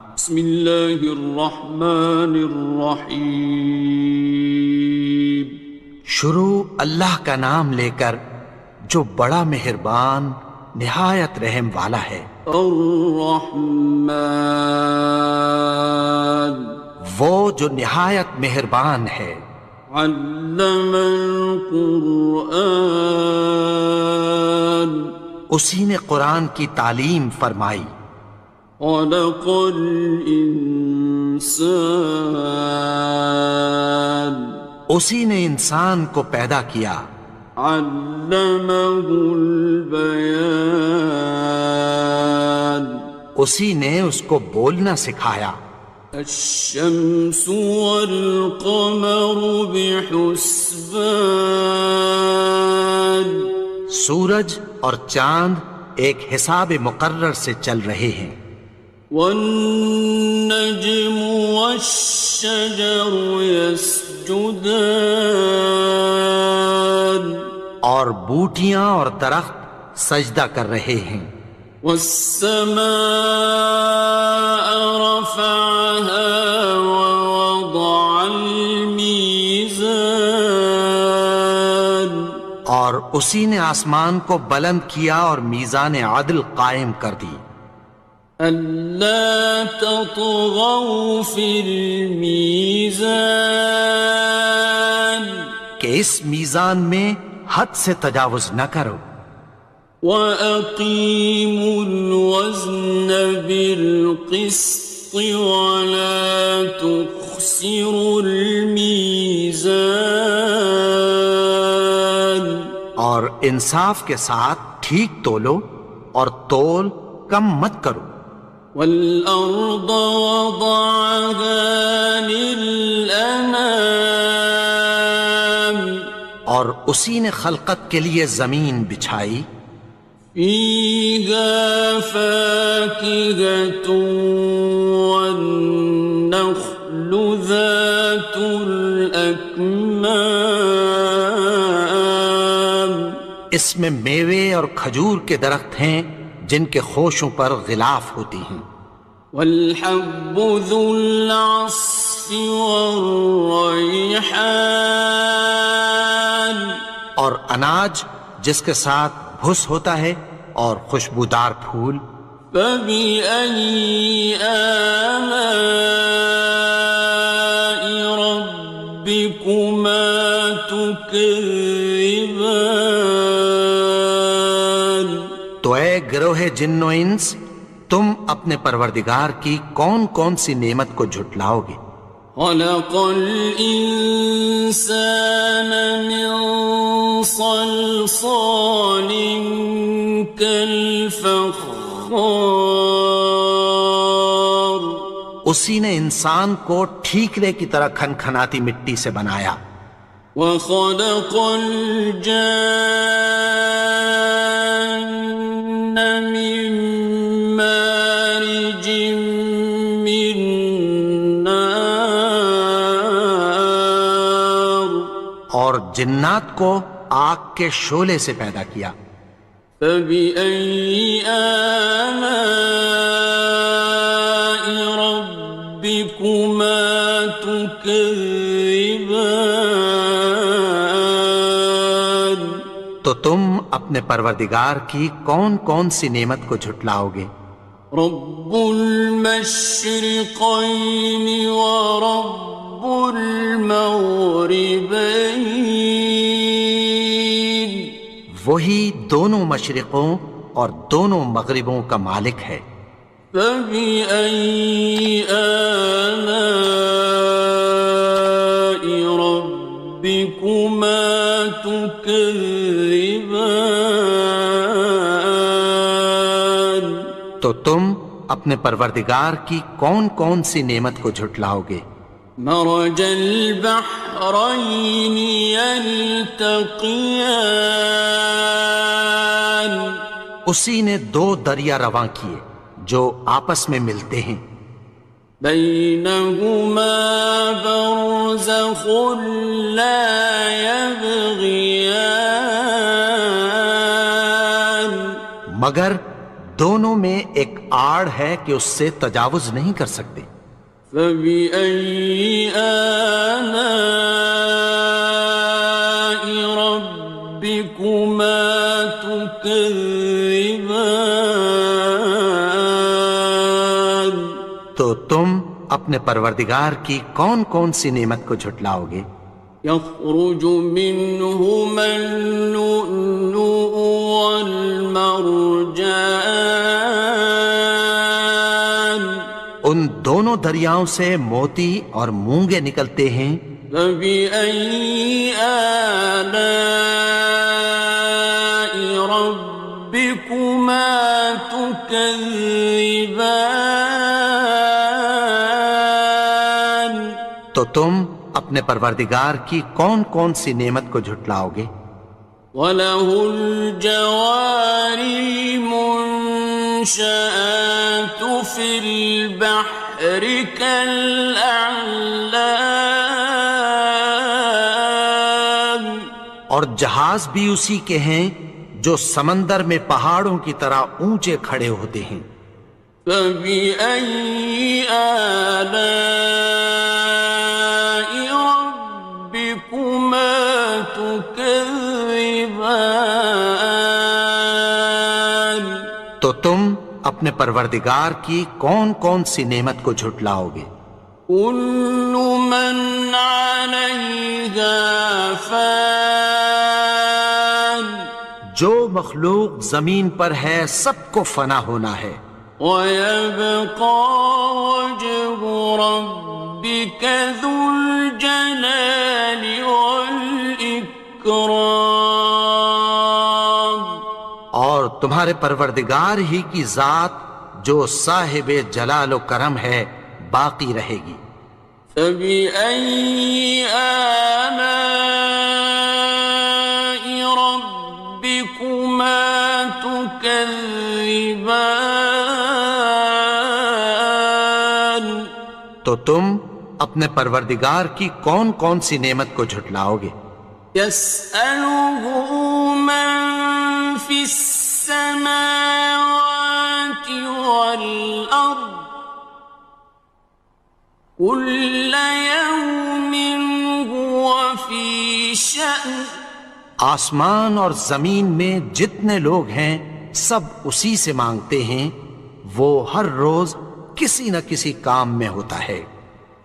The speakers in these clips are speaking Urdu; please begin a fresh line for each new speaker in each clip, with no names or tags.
بسم اللہ الرحمن الرحیم۔
شروع اللہ کا نام لے کر جو بڑا مہربان نہایت رحم والا ہے۔
الرحمن،
وہ جو نہایت مہربان ہے۔
علم القرآن،
اسی نے قرآن کی تعلیم فرمائی۔
خلق الانسان،
اسی نے انسان کو پیدا کیا۔
علمہ البیان،
اسی نے اس کو بولنا سکھایا۔
الشمس والقمر بحسبان،
سورج اور چاند ایک حساب مقرر سے چل رہے ہیں۔
والنجم والشجر يسجدان،
اور بوٹیاں اور درخت سجدہ کر رہے ہیں۔
والسماء رفعها ووضع الميزان،
اور اسی نے آسمان کو بلند کیا اور میزان عدل قائم کر دی۔
ألا تطغوا في الميزان،
کہ اس میزان میں حد سے تجاوز نہ کرو۔
وَأَقِيمُوا الْوَزْنَ بِالْقِسْطِ وَلَا تُخْسِرُوا الْمِيزَانَ،
اور انصاف کے ساتھ ٹھیک تولو اور تول کم مت کرو۔
وَالْأَرْضَ وَضَعَهَا لِلْأَنَامِ،
اور اسی نے خلقت کے لیے زمین بچھائی۔
فِيهَا فَاكِهَةٌ وَالنَّخْلُ ذَاتُ الْأَكْمَامِ،
اس میں میوے اور کھجور کے درخت ہیں جن کے خوشوں پر غلاف ہوتی ہیں۔
وَالْحَبُّ ذُو الْعَصْفِ وَالرَّيْحَانِ،
اور اناج جس کے ساتھ بھس ہوتا ہے اور خوشبودار پھول۔
فَبِأَيِّ آلَاءِ رَبِّكُمَا تُكَذِّبَانِ،
تو اے گروہ جن و انس، تم اپنے پروردگار کی کون کون سی نعمت کو جھٹلاؤ گے؟
خَلَقَ الْإِنسَانَ مِنْ صَلْصَالٍ كَالْفَخَّارِ،
اسی نے انسان کو ٹھیکرے کی طرح کھنکھناتی مٹی سے بنایا۔
وَخَلَقَ الْجَانَّ مِن مَّارِجٍ مِّن نَّارٍ،
اور جنات کو آگ کے شعلے سے پیدا کیا۔
فَبِأَيِّ آلَاءِ رَبِّكُمَا تُكَذِّبَانِ،
تو تم اپنے پروردگار کی کون کون سی نعمت کو جھٹلاؤ گے؟
رب المشرقين ورب المغربين،
وہی دونوں مشرقوں اور دونوں مغربوں کا مالک ہے۔
فَبِأَيِّ آلَاءِ رَبِّكُمَا تُكَذِّبَانِ،
تو تم اپنے پروردگار کی کون کون سی نعمت کو جھٹلاؤ گے؟
مرج البحرين يلتقيان،
اسی نے دو دریا رواں کیے جو آپس میں ملتے ہیں۔
بينهما برزخ لا يبغيان،
مگر دونوں میں ایک آڑ ہے کہ اس سے تجاوز نہیں کر سکتے۔
فبأي آلاء ربكما تكذبان؟
تو تم اپنے پروردگار کی کون کون سی نعمت کو جھٹلاؤ گے؟
يخرج منهما اللؤلؤ والمرجان
ان دونوں دریاؤں سے موتی اور مونگے نکلتے ہیں۔
فبأي آلاء ربكما تكذبان؟
تو تم اپنے پروردگار کی کون کون سی نعمت کو جھٹلاؤ گے؟
وَلَهُ الْجَوَارِ الْمُنشَآتُ فِي الْبَحْرِ كَالْأَعْلَامِ،
اور جہاز بھی اسی کے ہیں جو سمندر میں پہاڑوں کی طرح اونچے کھڑے ہوتے ہیں۔
فَبِأَيِّ آلَاءِ رَبِّكُمَا تُكَذِّبَانِ؟
تو تم اپنے پروردگار کی کون کون سی نعمت کو جھٹلاؤ گے؟
كُلُّ مَنْ عَلَيْهَا فَانٍ،
جو مخلوق زمین پر ہے سب کو فنا ہونا ہے۔
وَيَبْقَى وَجْهُ رَبِّكَ ذُو الْجَلَالِ وَالْإِكْرَامِ،
اور تمہارے پروردگار ہی کی ذات جو صاحب جلال و کرم ہے باقی رہے گی۔
فَبِأَيِّ آلَاءِ رَبِّكُمَا تُكَذِّبَانِ؟
تو تم اپنے پروردگار کی کون کون سی نعمت کو جھٹلاؤ گے؟
يَسْأَلُهُ مَن فِي السَّمَاوَاتِ وَالْأَرْضِ كُلَّ يَوْمٍ هُوَ فِي شَأْنٍ،
آسمان اور زمین میں جتنے لوگ ہیں سب اسی سے مانگتے ہیں، وہ ہر روز کسی نہ کسی کام میں ہوتا ہے۔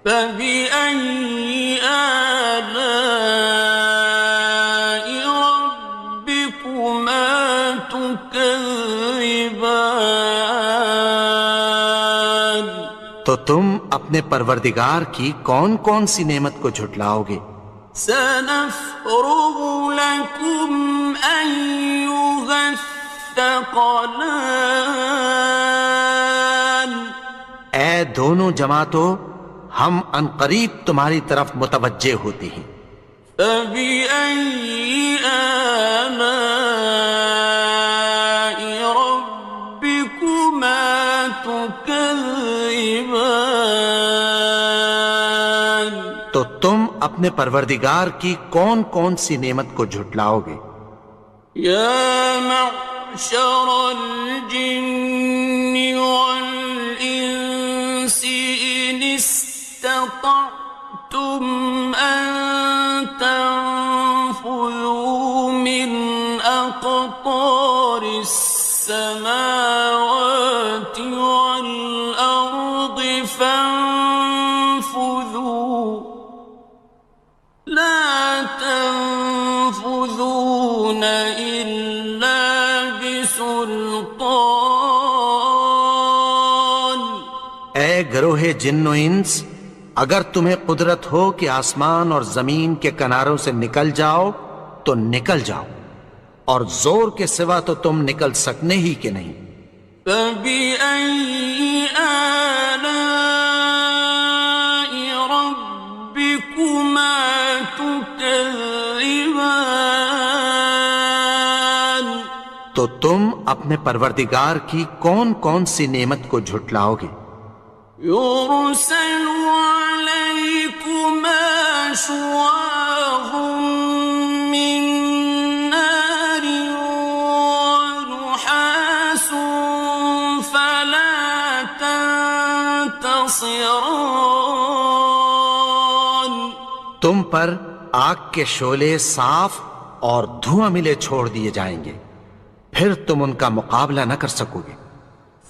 فَبِأَيِّ آلَاءِ رَبِّكُمَا تُكَذِّبَانِ؟
تو تم اپنے پروردگار کی کون کون سی نعمت کو جھٹلاؤ گے؟
سَنَفْرُغُ لَكُمْ أَيُّهَ الثَّقَلَانِ،
اے دونوں جماعتوں، ہم عنقریب تمہاری طرف متوجہ ہوتے ہیں۔
فَبِأَيِّ آلَاءِ رَبِّكُمَا تُكَذِّبَانِ؟
تو تم اپنے پروردگار کی کون کون سی نعمت کو جھٹلاؤ گے؟
يَا مَعْشَرَ الْجِنِّ وَالْإِنسِ إِنِ اسْتَطَعْتُمْ أَن تَنفُذُوا مِنْ أَقْطَارِ السَّمَاوَاتِ وَالْأَرْضِ فَانفُذُوا لَا تَنفُذُونَ إِلَّا بِسُلْطَانٍ۔
اے گروہ جن و انس، اگر تمہیں قدرت ہو کہ آسمان اور زمین کے کناروں سے نکل جاؤ تو نکل جاؤ، اور زور کے سوا تو تم نکل سکنے ہی کے نہیں۔
فَبِأَيِّ آلَاءِ رَبِّكُمَا تُكَذِّبَانِ؟
تو تم اپنے پروردگار کی کون کون سی نعمت کو جھٹلاؤ گے؟
يُرْسَلُ عَلَيْكُمَا شُوَاظٌ مِّن نَّارٍ وَنُحَاسٌ تنتصران
تم پر آگ کے شعلے صاف اور دھواں ملے چھوڑ دیے جائیں گے، پھر تم ان کا مقابلہ نہ کر سکو گے۔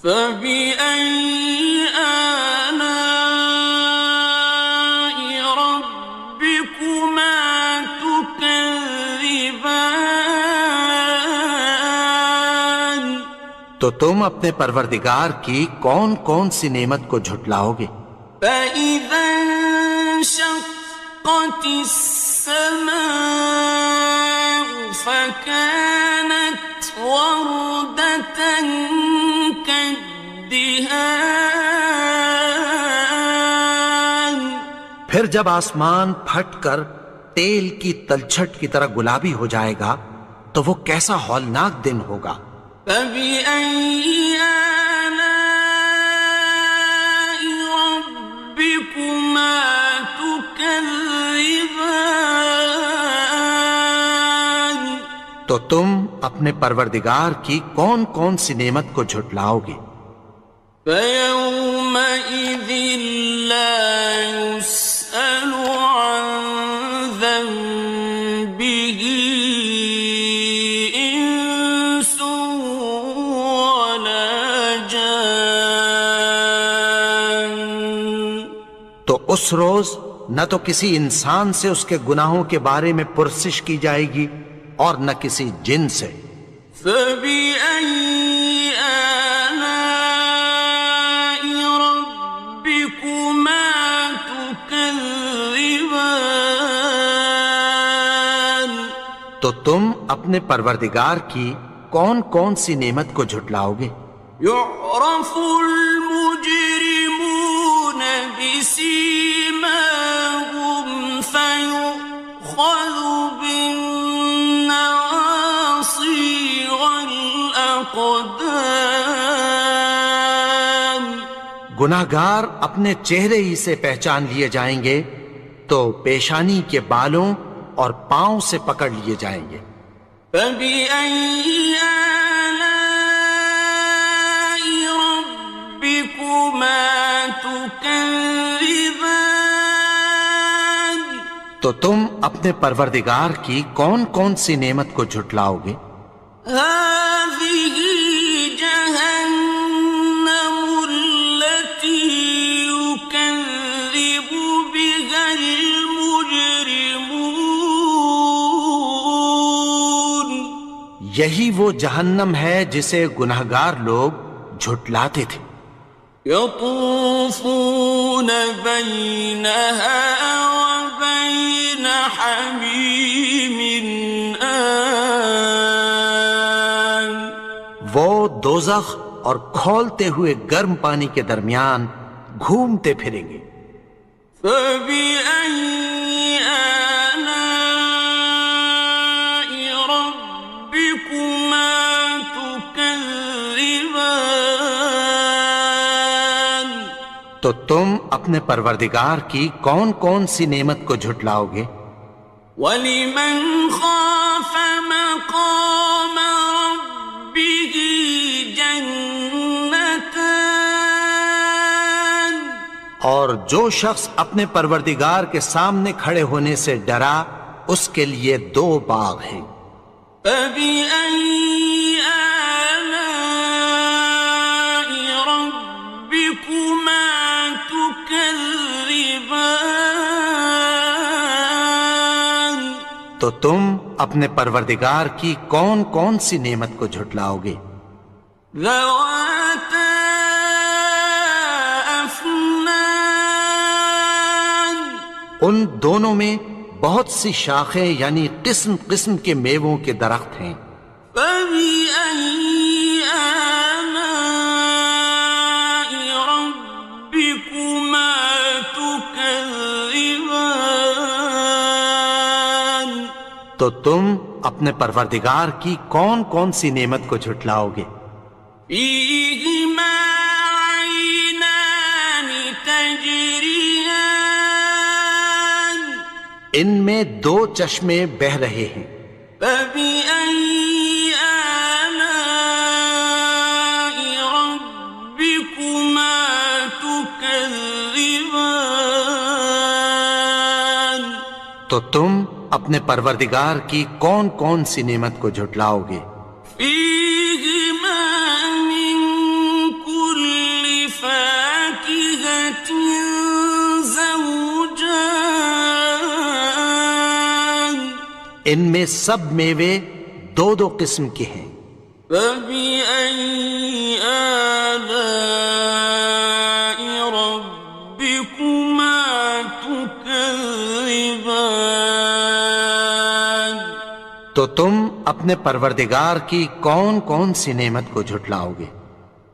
فبأي آلاء ربكما تكذبان
تو تم اپنے پروردگار کی کون کون سی نعمت کو جھٹلاؤ گے؟
فإذا انشقت السماء فكانت وردة كالدهان
پھر جب آسمان پھٹ کر تیل کی تلچھٹ کی طرح گلابی ہو جائے گا تو وہ کیسا ہولناک دن ہوگا۔
فبأي آلاء ربكما تكذبان
تو تم اپنے پروردگار کی کون کون سی نعمت کو جھٹلاؤ گے؟
فيومئذ لا يسأل عن ذنبه إنس ولا جان
تو اس روز نہ تو کسی انسان سے اس کے گناہوں کے بارے میں پرسش کی جائے گی اور نہ کسی جن سے۔
فبأي آلاء ربكما تكذبان
تو تم اپنے پروردگار کی کون کون سی نعمت کو جھٹلاؤ گے؟
يعرف المجرمون بسيماهم فيؤخذ بالنواصي والأقدام
گناہگار اپنے چہرے ہی سے پہچان لیے جائیں گے تو پیشانی کے بالوں اور پاؤں سے پکڑ لیے جائیں گے۔
فبأي آلاء ربكما تكذبان
تو تم اپنے پروردگار کی کون کون سی نعمت کو جھٹلاؤ گے؟
هذه جهنم التي يكذب بها المجرمون
یہی وہ جہنم ہے جسے گناہگار لوگ جھٹلاتے تھے۔
يطوفون بينها وبين حميم آن
وہ دوزخ اور کھولتے ہوئے گرم پانی کے درمیان گھومتے پھریں گے۔
فبأي آلاء ربكما تكذبان
تو تم اپنے پروردگار کی کون کون سی نعمت کو جھٹلاؤ گے؟
وَلِمَنْ خَافَ مَقَامَ رَبِّهِ جَنَّتَانِ
اور جو شخص اپنے پروردگار کے سامنے کھڑے ہونے سے ڈرا اس کے لیے دو باغ ہیں۔
فَبِأَيِّ آلَاءِ رَبِّكُمَا تُكَذِّبَانِ
تو تم اپنے پروردگار کی کون کون سی نعمت کو جھٹلاؤ گے؟
ذَوَاتَا أَفْنَانٍ
ان دونوں میں بہت سی شاخیں یعنی قسم قسم کے میووں کے درخت ہیں۔
فَبِأَيِّ آلَاءِ رَبِّكُمَا تُكَذِّبَانِ
تو تم اپنے پروردگار کی کون کون سی نعمت کو جھٹلاؤ گے؟
فِيهِمَا عَيْنَانِ تَجْرِيَانِ
ان میں دو چشمے بہہ رہے ہیں۔
فَبِأَيِّ آلَاءِ رَبِّكُمَا تُكَذِّبَانِ تكذبان
تو تم اپنے پروردگار کی کون کون سی نعمت کو جھٹلاؤ گے؟
فيهما من كل فاكهة زوجان
ان میں سب میوے دو دو قسم کے ہیں۔
فبأي آلاء ربكما تكذبان
تو تم اپنے پروردگار کی کون کون سی نعمت کو جھٹلاؤ گے؟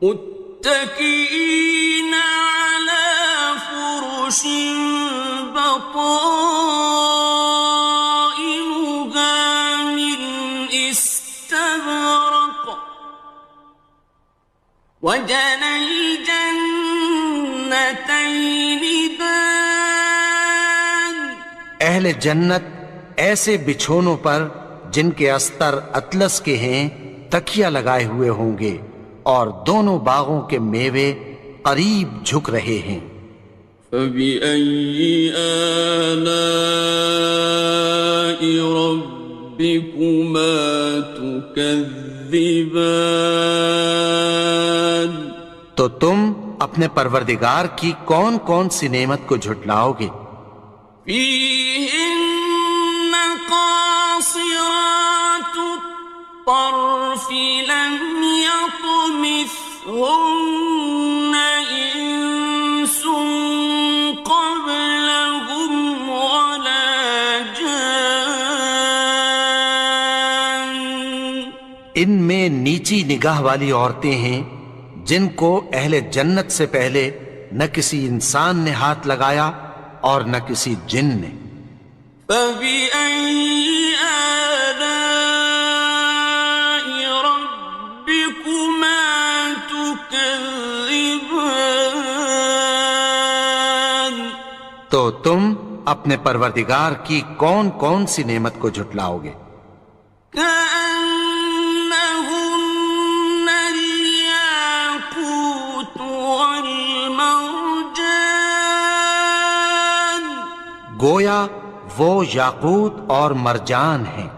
متكئين على فرش بطائنها من استبرق وجنى الجنتين دان
اہل جنت ایسے بچھونوں پر جن کے استر اطلس کے ہیں تکیہ لگائے ہوئے ہوں گے اور دونوں باغوں کے میوے قریب جھک رہے ہیں۔
فبأي آلاء ربكما تكذبان
تو تم اپنے پروردگار کی کون کون سی نعمت کو جھٹلاؤ گے؟
فيهن قاصرات الطرف لم يطمثهن إنس قبلهم ولا جان
ان میں نیچی نگاہ والی عورتیں ہیں جن کو اہل جنت سے پہلے نہ کسی انسان نے ہاتھ لگایا اور نہ کسی جن نے۔
فبأي آلاء ربكما تكذبان
تو تم اپنے پروردگار کی کون کون سی نعمت کو جھٹلاؤ گے؟
كأنهن الياقوت والمرجان
گویا وہ یاقوت اور مرجان ہیں۔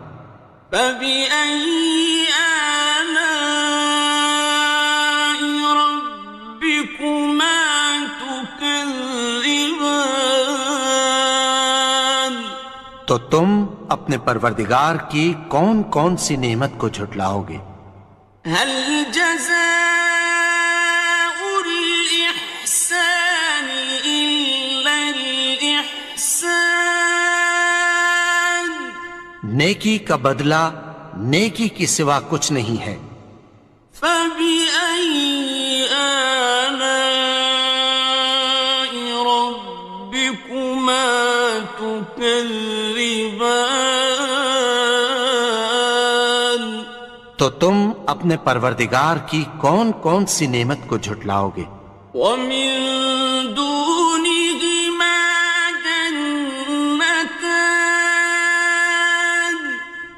فبأي آلاء ربكما تكذبان
تو تم اپنے پروردگار کی کون کون سی نعمت کو جھٹلاؤ گے؟
هل جزاء الإحسان إلا الإحسان
نیکی کا بدلہ نیکی کی سوا کچھ نہیں ہے۔
فبأي آلاء ربكما تكذبان
تو تم اپنے پروردگار کی کون کون سی نعمت کو جھٹلاؤ گے؟
ومن دونهما جنتان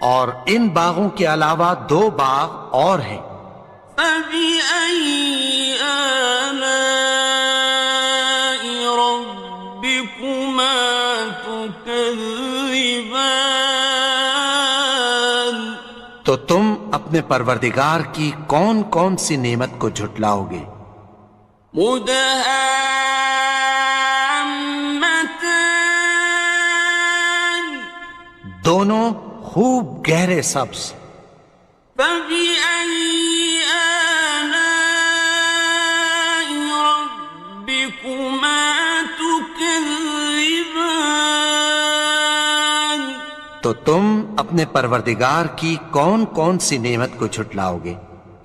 اور ان باغوں کے علاوہ دو باغ اور ہیں۔
فبأي آلاء ربكما تكذبان
تو تم اپنے پروردگار کی کون کون سی نعمت کو جھٹلاؤ گے؟
مدهامتان
دونوں خوب گہرے سبز۔
فبأي آلاء ربكما تكذبان
تو تم اپنے پروردگار کی کون کون سی نعمت کو جھٹلاؤ گے؟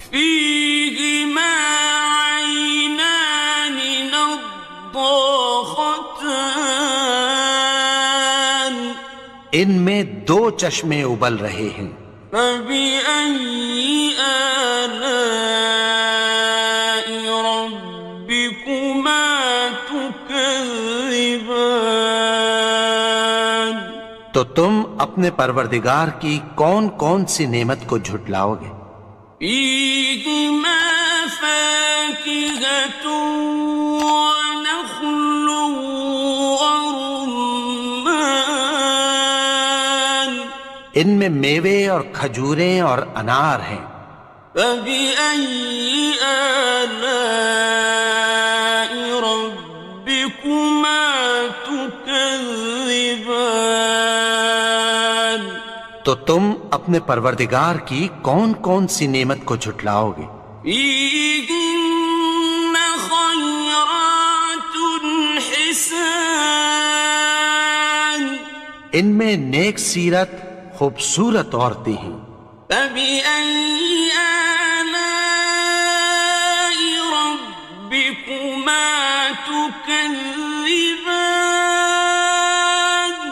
فيهما عينان نضاختان
ان میں دو چشمے ابل رہے ہیں۔
فبأي آلاء ربكما تكذبان
تو تم اپنے پروردگار کی کون کون سی نعمت کو جھٹلاؤ گے؟
فيهما فاكهة ونخل
ان میں میوے اور کھجوریں اور انار ہیں۔
فبأي آلاء ربكما تكذبان؟
تو تم اپنے پروردگار کی کون کون سی نعمت کو جھٹلاؤ گے؟
فيهن خيرات حسان،
ان میں نیک سیرت خوبصورت عورتیں ہیں۔
فبأي آلاء ربكما تكذبان؟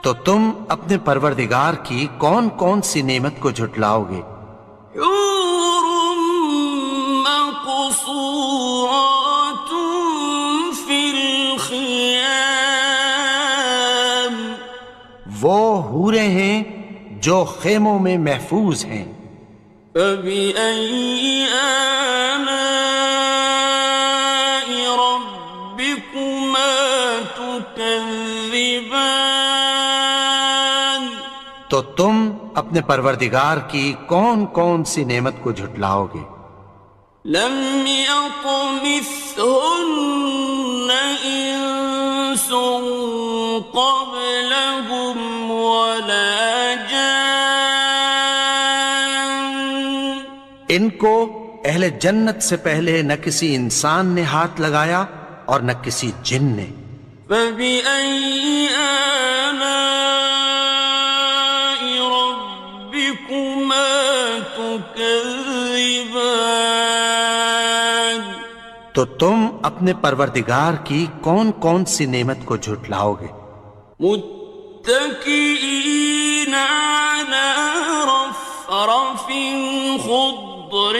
تو تم اپنے پروردگار کی کون کون سی نعمت کو جھٹلاؤ گے؟
حور مقصورات في الخيام،
وہ حوریں ہیں جو خیموں میں محفوظ ہیں۔
فبأي آلاء ربكما تكذبان؟
تو تم اپنے پروردگار کی کون کون سی نعمت کو جھٹلاؤ گے؟
لم يطمثهن إنس قبلهم ولا جان،
ان کو اہل جنت سے پہلے نہ کسی انسان نے ہاتھ لگایا اور نہ کسی جن نے۔
فبأي آلاء ربكما تكذبان؟
تو تم اپنے پروردگار کی کون کون سی نعمت کو جھٹلاؤ گے؟
متكئين على رفرف خضر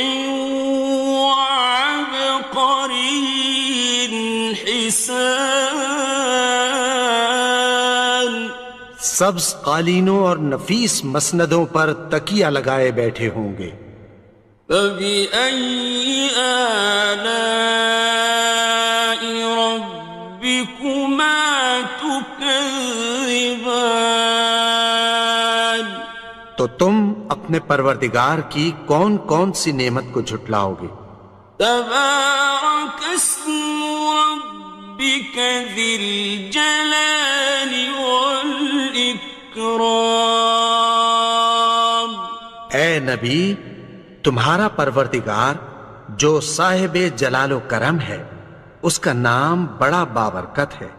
وعبقري حسان،
سبز قالینوں اور نفیس مسندوں پر تکیہ لگائے بیٹھے ہوں گے۔
فبأي آلاء ربكما تكذبان؟
تو تم اپنے پروردگار کی کون کون سی نعمت کو جھٹلاؤ گے؟
تبارك اسم ربك ذي الجلال والإكرام۔
اے نبی، تمہارا پروردگار جو صاحب جلال و کرم ہے، اس کا نام بڑا بابرکت ہے۔